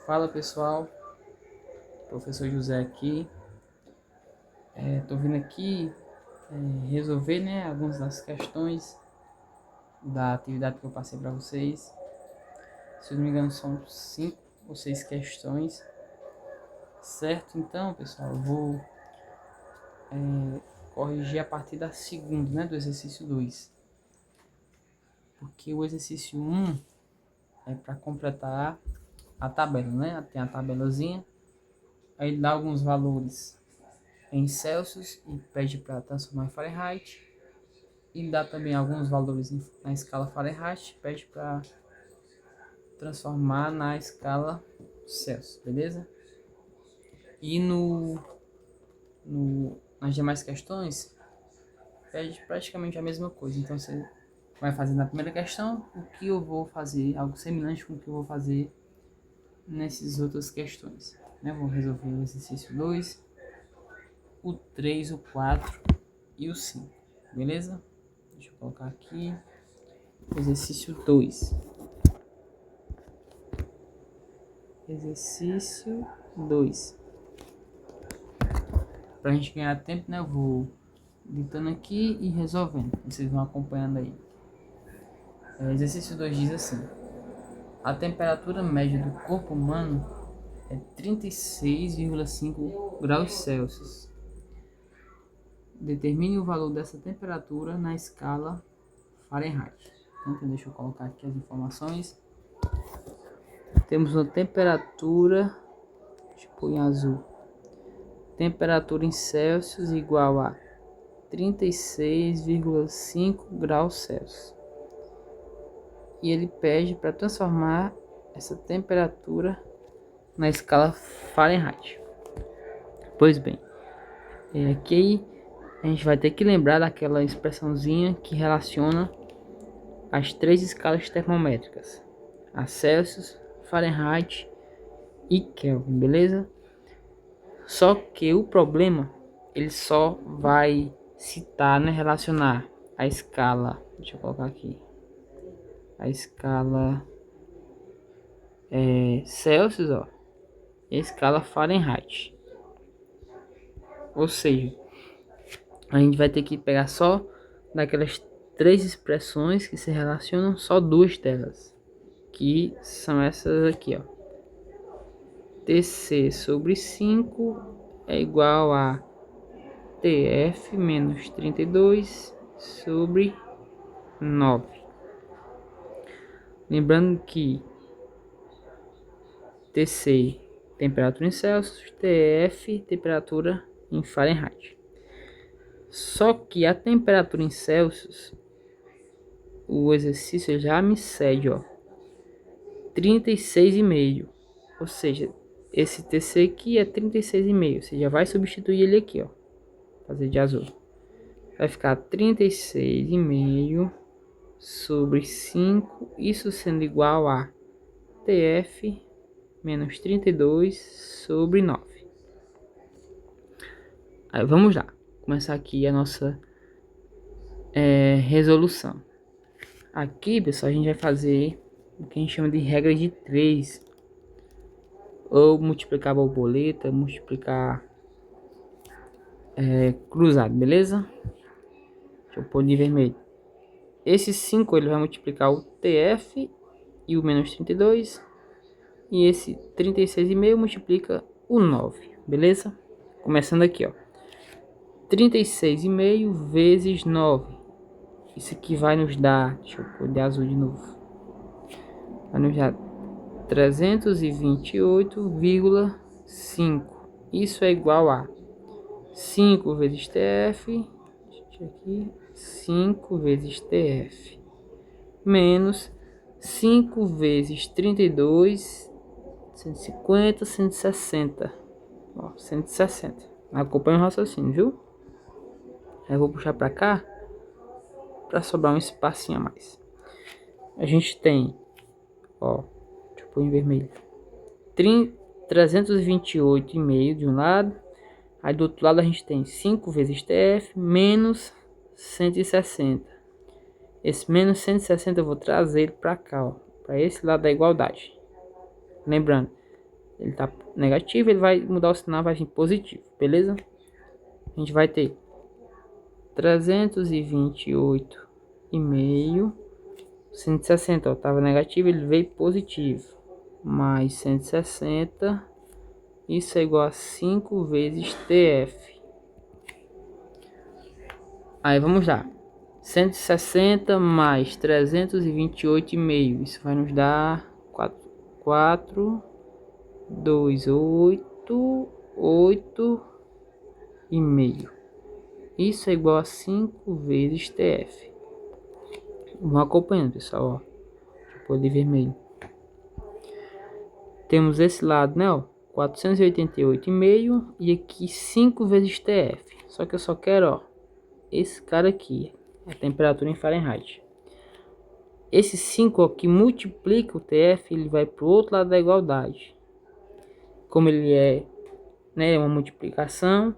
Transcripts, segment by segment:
Fala pessoal, professor José aqui. Tô vindo aqui resolver, algumas das questões da atividade que eu passei para vocês. Se eu não me engano, são 5 ou 6 questões, certo? Então, pessoal, eu vou corrigir a partir da segunda, do exercício 2, porque o exercício 1 é para completar a tabela, Tem a tabelazinha, aí ele dá alguns valores em Celsius e pede para transformar em Fahrenheit. E dá também alguns valores na escala Fahrenheit, pede para transformar na escala Celsius, beleza? E nas demais questões, pede praticamente a mesma coisa. Então você vai fazer na primeira questão o que eu vou fazer, algo semelhante com o que eu vou fazer nessas outras questões. Vou resolver o exercício 2, o 3, o 4 e o 5, beleza? Deixa eu colocar aqui. Exercício 2. Exercício 2. Pra gente ganhar tempo, eu vou ditando aqui e resolvendo. Vocês vão acompanhando aí. Exercício 2 diz assim: a temperatura média do corpo humano é 36,5 graus Celsius. Determine o valor dessa temperatura na escala Fahrenheit. Então, deixa eu colocar aqui as informações. Temos uma temperatura, deixa eu pôr em azul, temperatura em Celsius igual a 36,5 graus Celsius. E ele pede para transformar essa temperatura na escala Fahrenheit. Pois bem, aqui a gente vai ter que lembrar daquela expressãozinha que relaciona as 3 escalas termométricas: a Celsius, Fahrenheit e Kelvin, beleza? Só que o problema, ele só vai citar, relacionar a escala, deixa eu colocar aqui, a escala Celsius, e a escala Fahrenheit. Ou seja, a gente vai ter que pegar só daquelas 3 expressões que se relacionam, só 2 delas, que são essas aqui, TC sobre 5 é igual a TF menos 32 sobre 9. Lembrando que TC, temperatura em Celsius, TF, temperatura em Fahrenheit. Só que a temperatura em Celsius, o exercício já me cede, 36,5. Ou seja, esse TC aqui é 36,5. Você já vai substituir ele aqui, fazer de azul. Vai ficar 36,5 sobre 5, isso sendo igual a TF menos 32 sobre 9. Aí vamos lá, começar aqui a nossa resolução. Aqui, pessoal, a gente vai fazer o que a gente chama de regra de 3, ou multiplicar borboleta, multiplicar cruzado, beleza? Deixa eu pôr de vermelho. Esse 5 ele vai multiplicar o TF e o menos 32. E esse 36,5 multiplica o 9, beleza? Começando aqui, 36,5 vezes 9. Isso aqui vai nos dar, deixa eu pôr de azul de novo, vai nos dar 328,5. Isso é igual a 5 vezes TF, aqui, 5 vezes TF, menos 5 vezes 32, 150, 160. 160. Acompanha o raciocínio, viu? Aí eu vou puxar pra cá pra sobrar um espacinho a mais. A gente tem, deixa eu pôr em vermelho, 328,5 de um lado. Aí do outro lado a gente tem 5 vezes TF menos 160. Esse menos 160 eu vou trazer ele pra cá, para esse lado da igualdade. Lembrando, ele tá negativo, ele vai mudar o sinal, vai vir positivo, beleza? A gente vai ter 328,5, 160, ó, tava negativo, ele veio positivo, mais 160, isso é igual a 5 vezes TF. Aí vamos lá, 160 mais 328,5, isso vai nos dar 4, 2, 8, 8,5. Isso é igual a 5 vezes TF. Vão acompanhando, pessoal, ó. Cor de vermelho. Temos esse lado, né, ó, 488,5 e aqui 5 vezes TF. Só que eu só quero, ó, esse cara aqui, a temperatura em Fahrenheit. Esse 5, ó, que multiplica o TF, ele vai para o outro lado da igualdade. Como ele é, né, uma multiplicação,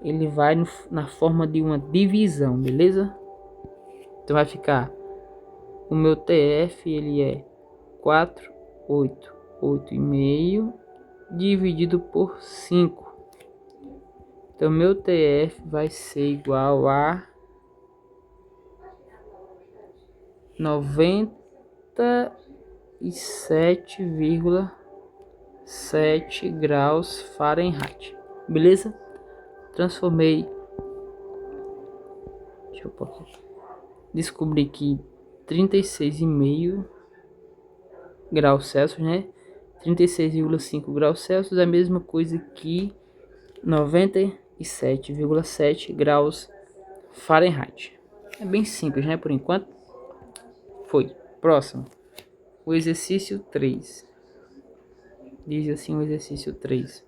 ele vai na forma de uma divisão, beleza? Então vai ficar, o meu TF, ele é 488,5 dividido por 5. Então meu TF vai ser igual a 97,7 graus Fahrenheit. Beleza? Transformei. Deixa eu pôr aqui. Descobri que 36,5 graus Celsius, né? 36,5 graus Celsius é a mesma coisa que 97,7 graus Fahrenheit. É bem simples, né? Por enquanto. Foi. Próximo. O exercício 3. Diz assim o exercício 3.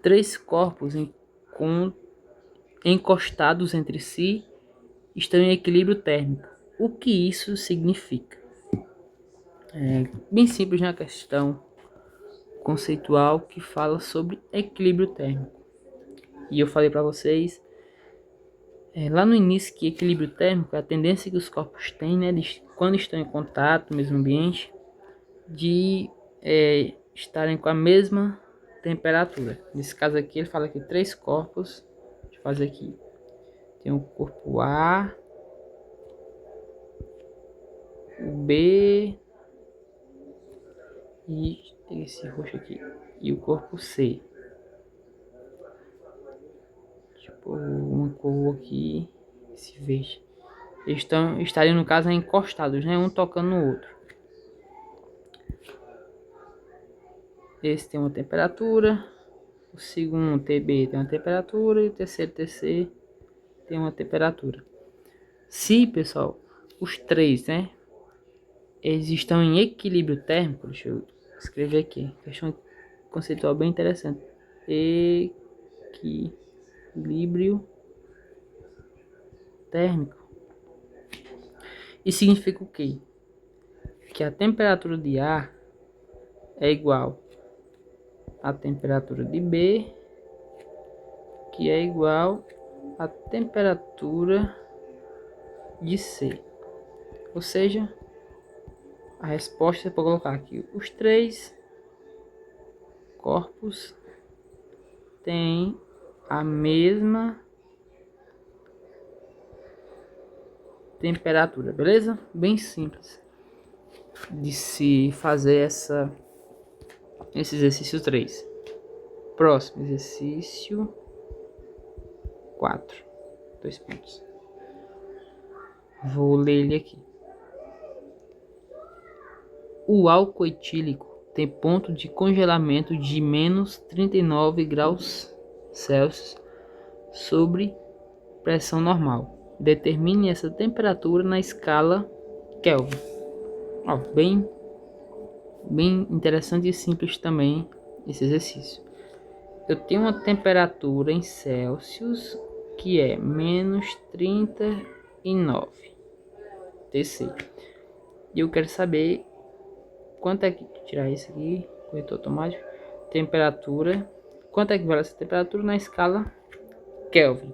3 corpos encostados entre si estão em equilíbrio térmico. O que isso significa? É bem simples na questão conceitual que fala sobre equilíbrio térmico. E eu falei para vocês lá no início que equilíbrio térmico é a tendência que os corpos têm, né, de, quando estão em contato no mesmo ambiente, de estarem com a mesma temperatura. Nesse caso aqui ele fala que 3 corpos. Deixa eu fazer aqui. Tem o corpo A, o B e esse roxo aqui, e o corpo C. Tipo, uma cor aqui, esse verde. Eles estariam no caso encostados, né? Um tocando no outro. Esse tem uma temperatura, o segundo TB tem uma temperatura e o terceiro TC tem uma temperatura. Se, pessoal, os três, né, eles estão em equilíbrio térmico, deixa eu escrever aqui, questão conceitual bem interessante. Equilíbrio térmico. Isso significa o quê? Que a temperatura de A é igual à temperatura de B, que é igual à temperatura de C. Ou seja, a resposta é para colocar aqui: os 3 corpos têm a mesma temperatura, beleza? Bem simples de se fazer esse exercício 3. Próximo, exercício 4. 2 pontos. Vou ler ele aqui. O álcool etílico tem ponto de congelamento de menos 39 graus Celsius sobre pressão normal. Determine essa temperatura na escala Kelvin. Ó, bem interessante e simples também esse exercício. Eu tenho uma temperatura em Celsius que é menos 39 TC. E eu quero saber quanto é que, tirar isso aqui, corretor automático, temperatura, quanto é que vale essa temperatura na escala Kelvin.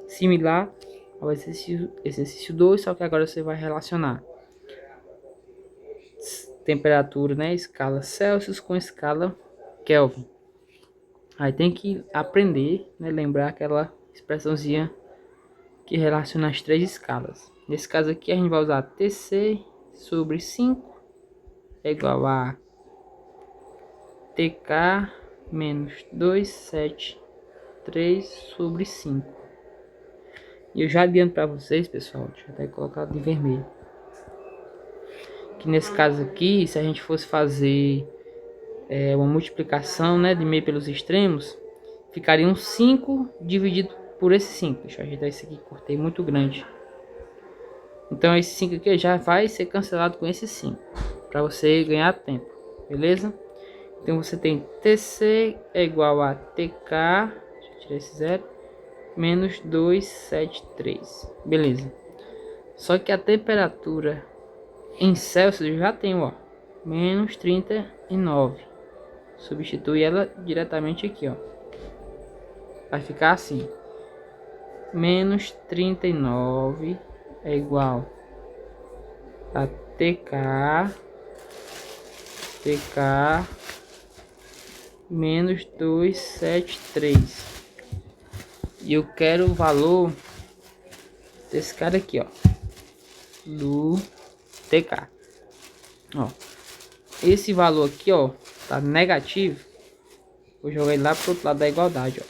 Similar ao exercício 2, só que agora você vai relacionar temperatura, né? Escala Celsius com escala Kelvin. Aí tem que aprender, né? Lembrar aquela expressãozinha que relaciona as três escalas. Nesse caso aqui a gente vai usar TC sobre 5 é igual a TK menos 273 sobre 5. E eu já adianto para vocês, pessoal, deixa eu até colocar de vermelho, que nesse caso aqui, se a gente fosse fazer uma multiplicação, né, de meio pelos extremos, ficaria um 5 dividido por esse 5. Deixa eu ajeitar isso aqui, cortei muito grande. Então esse 5 aqui já vai ser cancelado com esse 5, para você ganhar tempo, beleza? Então você tem TC é igual a TK, deixa eu tirar esse 0, menos 273, beleza. Só que a temperatura em Celsius eu já tenho, ó, menos 39. Substitui ela diretamente aqui, ó. Vai ficar assim: menos 39 é igual a TK menos 273. E eu quero o valor desse cara aqui, ó, do TK. Ó, esse valor aqui, ó, tá negativo. Vou jogar ele lá pro outro lado da igualdade, ó.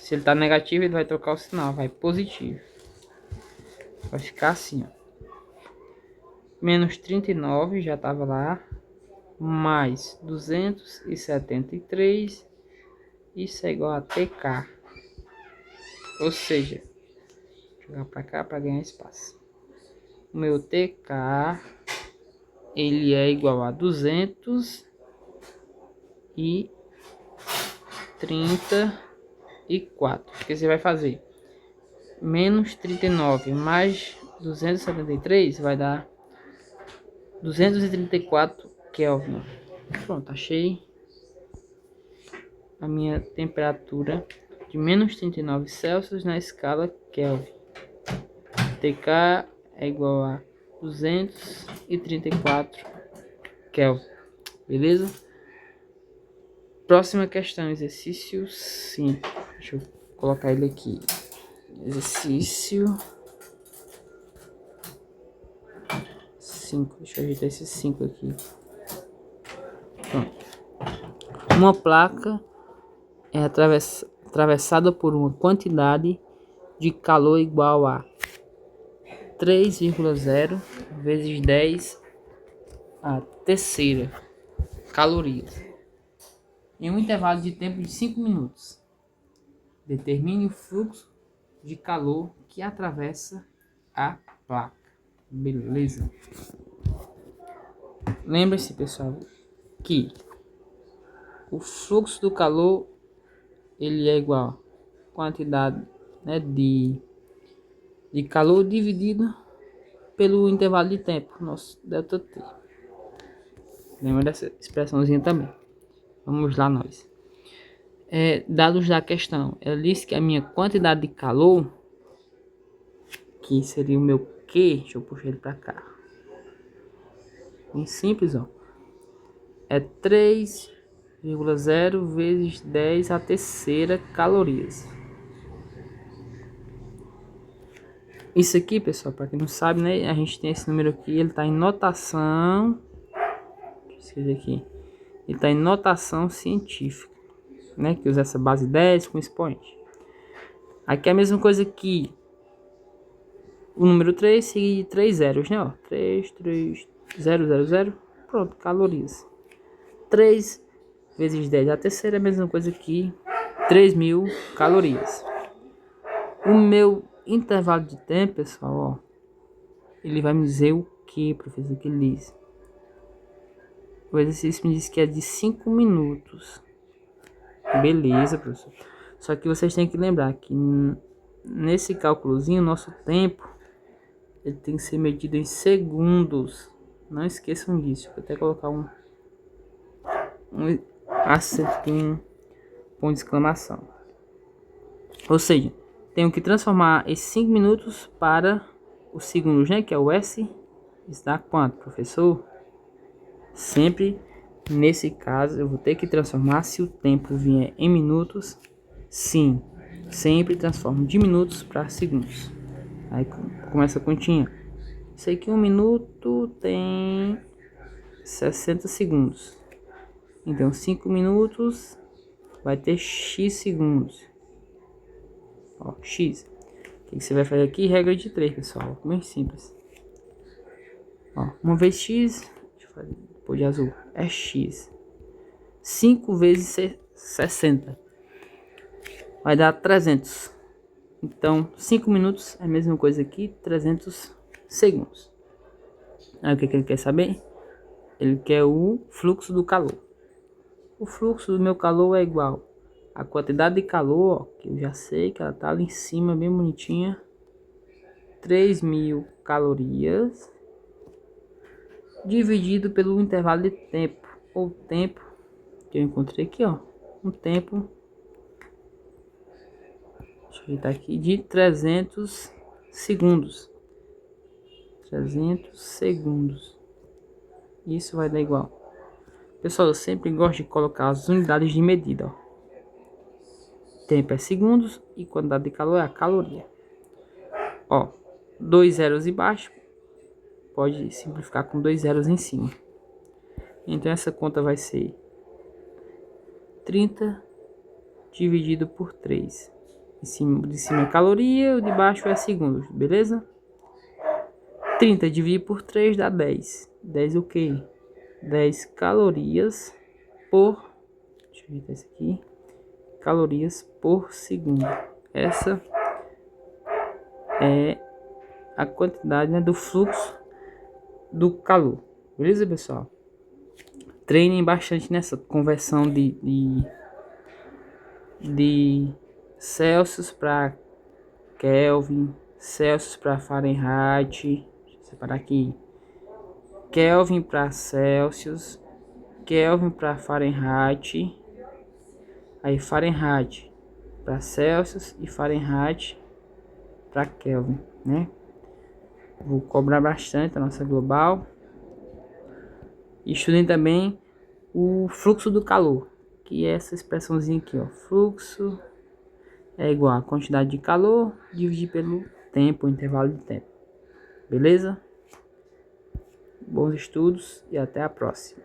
Se ele tá negativo, ele vai trocar o sinal, vai positivo. Vai ficar assim, ó. Menos 39 já tava lá, mais 273, isso é igual a TK. Ou seja, vou jogar para cá para ganhar espaço. O meu TK ele é igual a 234. O que você vai fazer? Menos 39 mais 273 vai dar 234 Kelvin. Pronto, achei a minha temperatura de menos 39 Celsius na escala Kelvin. TK é igual a 234 Kelvin. Beleza? Próxima questão, exercício 5. Deixa eu colocar ele aqui. Exercício 5. Deixa eu ajeitar esse 5 aqui. Pronto. Uma placa é atravessada por uma quantidade de calor igual a 3,0 vezes 10 a terceira calorias em um intervalo de tempo de 5 minutos. Determine o fluxo de calor que atravessa a placa. Beleza? Lembre-se, pessoal, que o fluxo do calor ele é igual a quantidade, né, de calor dividido pelo intervalo de tempo, nosso delta T. Lembra dessa expressãozinha também. Vamos lá nós. Dados da questão. Ela disse que a minha quantidade de calor, que seria o meu Q, deixa eu puxar ele para cá. Bem simples, ó. É 3,0 vezes 10 a terceira calorias. Isso aqui, pessoal, para quem não sabe, né, a gente tem esse número aqui, ele está em notação. Deixa eu escrever aqui. Ele está em notação científica, né, que usa essa base 10 com expoente. Aqui é a mesma coisa que o número 3 seguido de 3 zeros, né, ó. 3, 3, 0, 0, 0. Pronto, calorias. 3 vezes 10 a terceira é a mesma coisa que 3.000 calorias. O meu intervalo de tempo, pessoal, ó, ele vai me dizer o que, professor, que ele diz. O exercício me diz que é de 5 minutos. Beleza, professor. Só que vocês têm que lembrar que nesse cálculozinho, nosso tempo ele tem que ser medido em segundos. Não esqueçam disso. Vou até colocar um acertinho, ponto de exclamação. Ou seja, tenho que transformar esses 5 minutos para os segundos, né? Que é o S. Isso dá quanto, professor? Sempre nesse caso eu vou ter que transformar se o tempo vier em minutos. Sim, sempre transformo de minutos para segundos. Aí começa a continha. Isso aqui 1 minuto tem 60 segundos. Então 5 minutos vai ter x segundos. Ó, x. O que você vai fazer aqui? Regra de 3, pessoal. Bem simples. Ó, 1 vezes x, deixa eu fazer, pôr de azul, é x. 5 vezes 60 vai dar 300. Então 5 minutos é a mesma coisa aqui, 300 segundos. Aí o que ele quer saber? Ele quer o fluxo do calor. O fluxo do meu calor é igual a quantidade de calor, ó, que eu já sei que ela tá ali em cima, bem bonitinha, 3.000 calorias, dividido pelo intervalo de tempo, ou tempo que eu encontrei aqui, ó, um tempo, deixa eu ajeitar aqui, de 300 segundos. 300 segundos. Isso vai dar igual. Pessoal, eu sempre gosto de colocar as unidades de medida, ó. Tempo é segundos e quantidade de calor é a caloria. Ó, 2 zeros embaixo, pode simplificar com 2 zeros em cima. Então essa conta vai ser 30 dividido por 3. De cima é caloria, o de baixo é segundos, beleza? 30 dividido por 3 dá 10. 10 o quê? 10 calorias por... Deixa eu ajeitar isso aqui. Calorias por segundo. Essa é a quantidade, né, do fluxo do calor. Beleza, pessoal? Treinem bastante nessa conversão de Celsius para Kelvin, Celsius para Fahrenheit. Deixa eu separar aqui. Kelvin para Celsius, Kelvin para Fahrenheit. Aí Fahrenheit para Celsius e Fahrenheit para Kelvin, né? Vou cobrar bastante a nossa global. E estudem também o fluxo do calor, que é essa expressãozinha aqui, ó. Fluxo é igual a quantidade de calor dividido pelo tempo, o intervalo de tempo. Beleza? Bons estudos e até a próxima.